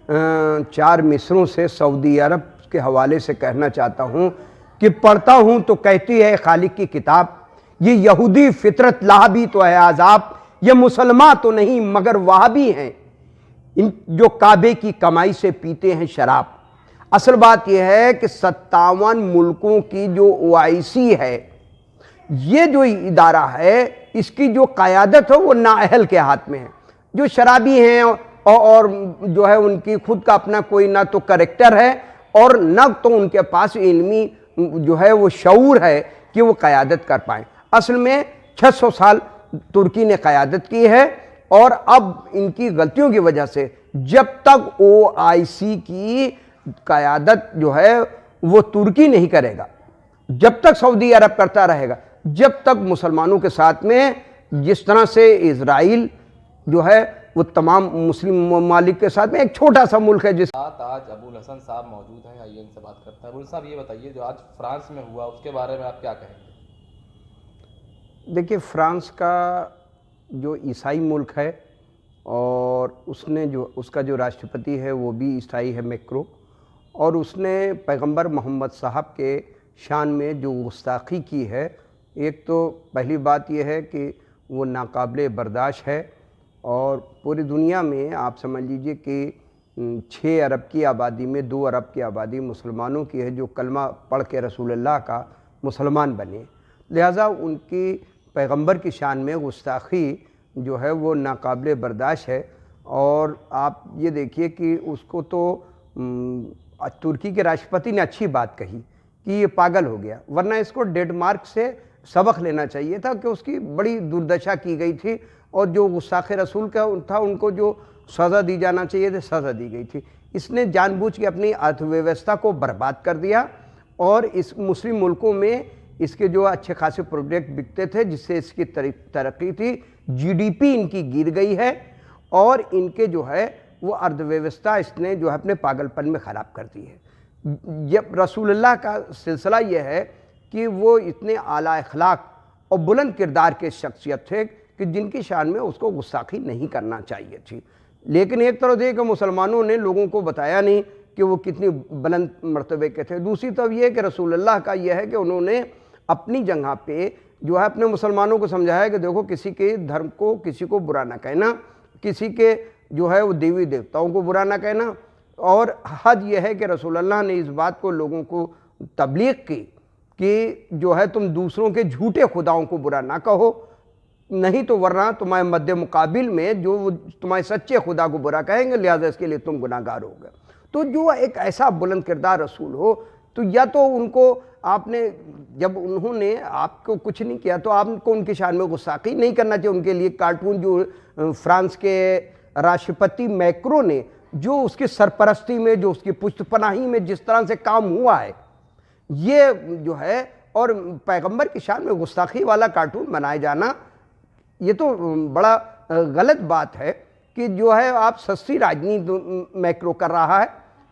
4 मिसरों से सऊदी अरब के हवाले से कहना चाहता हूँ कि पढ़ता हूँ तो कहती है खालिक की किताब, ये यहूदी फितरत लाहबी तो है आज़ाब, ये मुसलमान तो नहीं मगर वहाबी हैं, इन जो काबे की कमाई से पीते हैं शराब। असल बात यह है कि 57 मुल्कों की जो ओआईसी है, ये जो इदारा है, इसकी जो क़यादत है वो नाअहल के हाथ में है, जो शराबी हैं और जो है उनकी खुद का अपना कोई ना तो करैक्टर है और ना तो उनके पास इल्मी जो है वो शऊर है कि वो क़यादत कर पाएँ। असल में 600 साल तुर्की ने क़यादत की है और अब इनकी गलतियों की वजह से जब तक ओआईसी की क़यादत जो है वो तुर्की नहीं करेगा, जब तक सऊदी अरब करता रहेगा, जब तक मुसलमानों के साथ में जिस तरह से इजराइल जो है वो तमाम मुस्लिम ममालिक के साथ में एक छोटा सा मुल्क है जिस आज अबुल हसन साहब मौजूद हैं, आइए इनसे बात करते हैं। अबुल साहब ये बताइए, जो आज फ्रांस में हुआ उसके बारे में आप क्या कहेंगे? देखिए, फ्रांस का जो ईसाई मुल्क है और उसका जो राष्ट्रपति है वो भी ईसाई है, मैक्रो, और उसने पैगंबर मोहम्मद साहब के शान में जो गुस्ताखी की है, एक तो पहली बात यह है कि वो नाकाबिले बर्दाश्त है और पूरी दुनिया में आप समझ लीजिए कि 6 अरब की आबादी में 2 अरब की आबादी मुसलमानों की है जो कलमा पढ़ के रसूलुल्लाह का मुसलमान बने। लिहाजा उनकी पैगंबर की शान में गुस्ताखी जो है वो नाकाबिले बर्दाश्त है। और आप ये देखिए कि उसको तो तुर्की के राष्ट्रपति ने अच्छी बात कही कि ये पागल हो गया, वरना इसको डेनमार्क से सबक लेना चाहिए था कि उसकी बड़ी दुर्दशा की गई थी और जो गुस्ताख रसूल का था उनको जो सज़ा दी जाना चाहिए थी सज़ा दी गई थी। इसने जानबूझ के अपनी अर्थव्यवस्था को बर्बाद कर दिया और इस मुस्लिम मुल्कों में इसके जो अच्छे खासे प्रोजेक्ट बिकते थे जिससे इसकी तरक्की थी, जीडीपी इनकी गिर गई है और इनके जो है वो अर्थव्यवस्था इसने जो है अपने पागलपन में ख़राब कर दी है। जब रसूलुल्लाह का सिलसिला यह है कि वो इतने आला अखलाक और बुलंद किरदार के शख्सियत थे कि जिनकी शान में उसको गुस्ताखी नहीं करना चाहिए थी। लेकिन एक तरफ ये कि मुसलमानों ने लोगों को बताया नहीं कि वो कितनी बुलंद मर्तबे के थे। दूसरी तरफ ये कि रसूलुल्लाह का यह है कि उन्होंने अपनी जगह पे जो है अपने मुसलमानों को समझाया कि देखो, किसी के धर्म को किसी को बुरा ना कहना, किसी के जो है वो देवी देवताओं को बुरा ना कहना, और हद यह है कि रसूलुल्लाह ने इस बात को लोगों को तबलीग की कि जो है तुम दूसरों के झूठे खुदाओं को बुरा ना कहो, नहीं तो वरना तुम्हारे मध्य मुकाबिल में जो तुम्हारे सच्चे खुदा को बुरा कहेंगे, लिहाजा इसके लिए तुम गुनाहगार होगे। तो जो एक ऐसा बुलंद किरदार रसूल हो, तो या तो उनको आपने, जब उन्होंने आपको कुछ नहीं किया तो आपको उनकी शान में गुस्ताखी नहीं करना चाहिए। उनके लिए कार्टून जो फ्रांस के राष्ट्रपति मैक्रो ने जो उसकी सरपरस्ती में, जो उसकी पुष्टपनाही में जिस तरह से काम हुआ है, ये जो है, और पैगंबर की शान में गुस्ताखी वाला कार्टून बनाए जाना, ये तो बड़ा गलत बात है कि जो है आप सस्ती राजनीति मैक्रो कर रहा है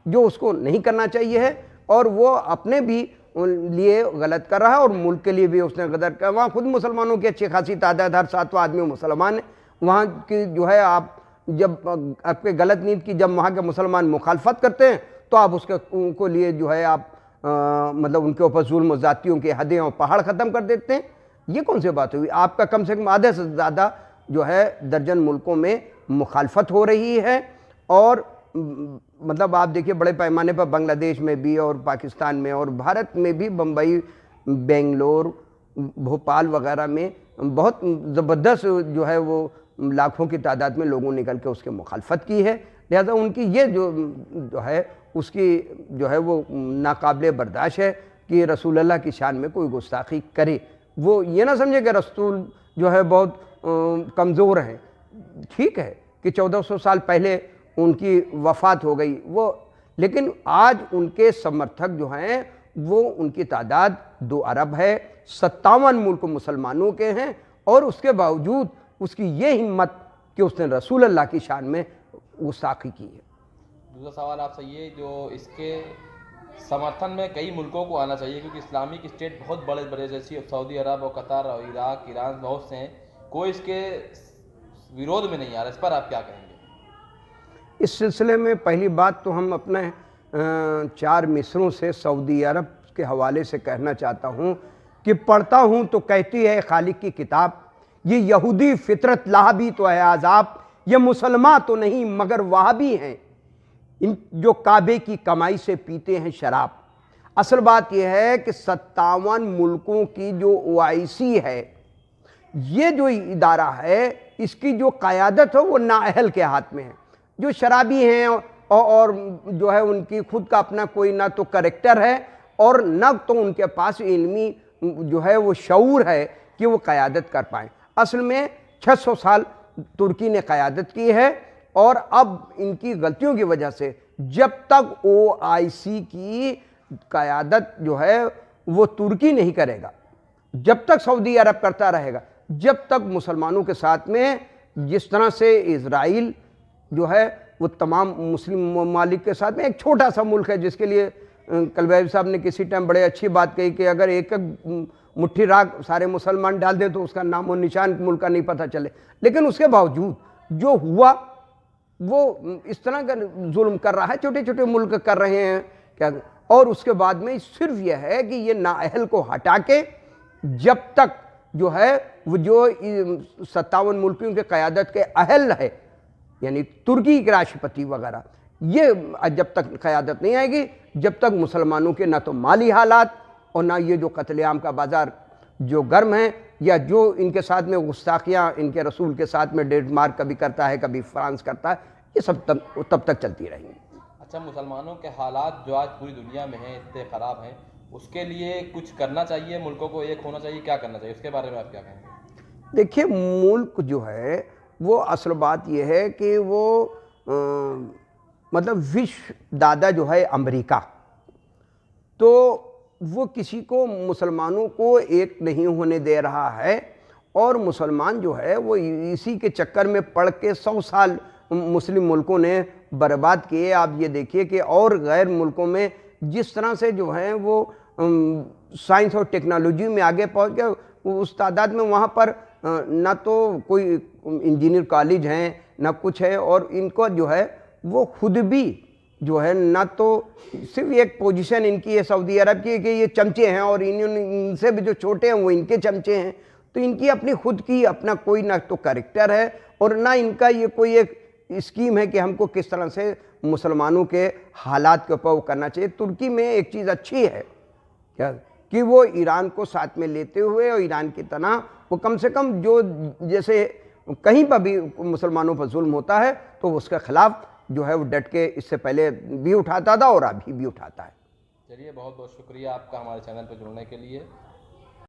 जो उसको नहीं करना चाहिए है, और वो अपने भी लिए गलत कर रहा है और मुल्क के लिए भी उसने गदर कर। वहाँ खुद मुसलमानों की अच्छी खासी तादाद, हर 7वां आदमी मुसलमान है। वहाँ की जो है आप जब आपके गलत नीति की जब वहाँ के मुसलमान मुखालफत करते हैं तो आप उनको लिए जो है आप मतलब उनके ऊपर जुल्म ज़ातियों के हदें और पहाड़ ख़त्म कर देते हैं। ये कौन सी बात हुई? आपका कम से कम आधे से ज़्यादा जो है दर्जन मुल्कों में मुखालफत हो रही है और मतलब आप देखिए बड़े पैमाने पर बांग्लादेश में भी और पाकिस्तान में और भारत में भी, बम्बई, बेंगलोर, भोपाल वगैरह में बहुत ज़बरदस्त जो है वो लाखों की तादाद में लोगों ने निकल के उसके मुखालफत की है। लिहाजा उनकी ये जो है उसकी जो है वो नाकाबिले बर्दाश्त है कि रसूलुल्लाह की शान में कोई गुस्ताखी करे। वो ये ना समझे कि रसूल जो है बहुत कमज़ोर हैं। ठीक है कि 1400 साल पहले उनकी वफ़ात हो गई वो, लेकिन आज उनके समर्थक जो हैं वो उनकी तादाद 2 अरब है, 57 मुल्क मुसलमानों के हैं, और उसके बावजूद उसकी ये हिम्मत कि उसने रसूलुल्लाह की शान में गुस्ताखी की है। दूसरा सवाल आपसे ये, जो इसके समर्थन में कई मुल्कों को आना चाहिए क्योंकि इस्लामिक स्टेट बहुत बड़े बड़े जैसे सऊदी अरब और कतर और इराक, ईरान बहुत से हैं, कोई इसके विरोध में नहीं आ रहा, इस पर आप क्या कहेंगे? اس سلسلے میں پہلی بات تو ہم اپنے 4 مصروں سے سعودی عرب کے حوالے سے کہنا چاہتا ہوں کہ پڑھتا ہوں تو کہتی ہے خالق کی کتاب، یہ یہودی فطرت لہبی تو ہے عذاب، یہ مسلمان تو نہیں مگر وہابی ہیں، ان جو کعبے کی کمائی سے پیتے ہیں شراب۔ اصل بات یہ ہے کہ 57 ملکوں کی جو OIC ہے، یہ جو ادارہ ہے، اس کی جو قیادت ہے وہ نااہل کے ہاتھ میں ہے، جو شرابی ہیں اور جو ہے ان کی خود کا اپنا کوئی نہ تو کریکٹر ہے اور نہ تو ان کے پاس علمی جو ہے وہ شعور ہے کہ وہ قیادت کر پائیں۔ اصل میں 600 سال ترکی نے قیادت کی ہے، اور اب ان کی غلطیوں کی وجہ سے جب تک OIC کی قیادت جو ہے وہ ترکی نہیں کرے گا، جب تک سعودی عرب کرتا رہے گا، جب تک مسلمانوں کے ساتھ میں جس طرح سے اسرائیل جو ہے وہ تمام مسلم ممالک کے ساتھ میں ایک چھوٹا سا ملک ہے، جس کے لیے کلبیب صاحب نے کسی ٹائم بڑے اچھی بات کہی کہ اگر ایک مٹھی راکھ سارے مسلمان ڈال دیں تو اس کا نام و نشان ملک کا نہیں پتہ چلے، لیکن اس کے باوجود جو ہوا وہ اس طرح کا ظلم کر رہا ہے، چھوٹے چھوٹے ملک کر رہے ہیں کیا، اور اس کے بعد میں صرف یہ ہے کہ یہ نااہل کو ہٹا کے جب تک جو ہے وہ جو 57 ملکوں کے قیادت کے اہل ہے، یعنی ترکی کے راشٹرپتی وغیرہ، یہ جب تک قیادت نہیں آئے گی، جب تک مسلمانوں کے نہ تو مالی حالات اور نہ یہ جو قتل عام کا بازار جو گرم ہے، یا جو ان کے ساتھ میں گستاخیاں ان کے رسول کے ساتھ میں ڈینمارک کبھی کرتا ہے کبھی فرانس کرتا ہے، یہ سب تب تک چلتی رہیں گی۔ اچھا، مسلمانوں کے حالات جو آج پوری دنیا میں ہیں اتنے خراب ہیں، اس کے لیے کچھ کرنا چاہیے، ملکوں کو ایک ہونا چاہیے، کیا کرنا چاہیے، اس کے بارے میں آپ کیا کہیں گے؟ دیکھیے، ملک جو ہے وہ اصل بات یہ ہے کہ وہ مطلب وشو دادا جو ہے امریکہ، تو وہ کسی کو مسلمانوں کو ایک نہیں ہونے دے رہا ہے، اور مسلمان جو ہے وہ اسی کے چکر میں پڑھ کے 100 سال مسلم ملکوں نے برباد کیے۔ آپ یہ دیکھیے کہ اور غیر ملکوں میں جس طرح سے جو ہیں وہ سائنس اور ٹیکنالوجی میں آگے پہنچ گئے، اس تعداد میں وہاں پر نہ تو کوئی انجینئر کالج ہیں نہ کچھ ہے، اور ان کو جو ہے وہ خود بھی جو ہے نہ تو صرف ایک پوزیشن ان کی ہے سعودی عرب کی کہ یہ چمچے ہیں، اور ان سے بھی جو چھوٹے ہیں وہ ان کے چمچے ہیں، تو ان کی اپنی خود کی اپنا کوئی نہ تو کریکٹر ہے اور نہ ان کا یہ کوئی ایک اسکیم ہے کہ ہم کو کس طرح سے مسلمانوں کے حالات کے اوپر کرنا چاہیے۔ ترکی میں ایک چیز اچھی ہے کہ وہ ایران کو ساتھ میں لیتے ہوئے، اور ایران کی طرح وہ کم سے کم جو جیسے کہیں پر بھی مسلمانوں پر ظلم ہوتا ہے تو وہ اس کے خلاف جو ہے وہ ڈٹ کے اس سے پہلے بھی اٹھاتا تھا اور ابھی بھی اٹھاتا ہے۔ چلیے، بہت بہت شکریہ آپ کا ہمارے چینل پہ جڑنے کے لیے۔